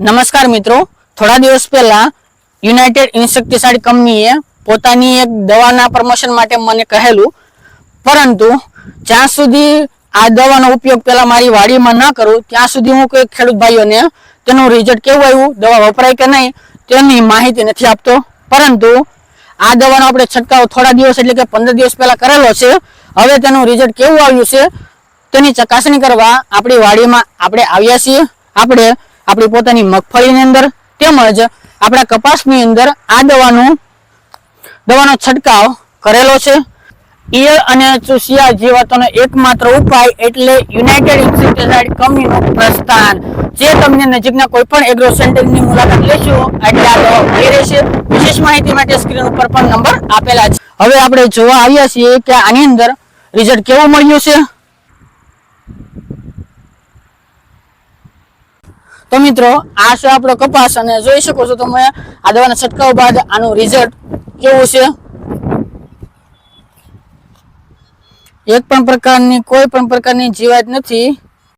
નમસ્કાર મિત્રો, થોડા દિવસ પહેલા યુનાઇટેડ ઇન્સેક્ટિસાઇડ કંપનીએ પોતાની એક દવાના પ્રમોશન માટે મને કહેલું, પરંતુ જ્યાં સુધી આ દવાનો ઉપયોગ પેલા મારી વાડીમાં ન કરું ત્યાં સુધી હું કોઈ ખેડૂત ભાઈઓને તેનું રિઝલ્ટ કેવું આવ્યું, દવા વપરાય કે નહીં તેની માહિતી નથી આપતો. પરંતુ આ દવાનો આપણે છંટકાવ થોડા દિવસ એટલે કે 15 દિવસ પહેલા કરેલો છે. હવે તેનું રિઝલ્ટ કેવું આવ્યું છે તેની ચકાસણી કરવા આપણી વાડીમાં આપણે આવ્યા છીએ. આપણે આપણી પોતાની મગફળીની અંદર તેમજ આપણા કપાસની અંદર આ દવાનો છંટકાવ કરેલો છે. ઈયળ અને ચૂસિયા જીવાતોનો એકમાત્ર ઉપાય એટલે યુનાઇટેડ ઇન્સેક્ટિસાઇડ કંપનીનું પ્રસ્થાન, જે તમને નજીકના કોઈ પણ એગ્રો સેન્ટરની મુલાકાત લેશો એટલે આ દવા મળી રહેશે. વિશેષ માહિતી માટે સ્ક્રીન ઉપર પણ નંબર આપેલા છે. હવે આપણે જોવા આવ્યા છીએ કે આની અંદર રિઝલ્ટ કેવું મળ્યું છે. તો મિત્રો, આ છે આપણો કપાસ અને જોઈ શકો છો તમે આ દવાના છંટકાવ બાદ આનું રિઝલ્ટ કેવું છે. કોઈ પણ પ્રકારની જીવાત નથી.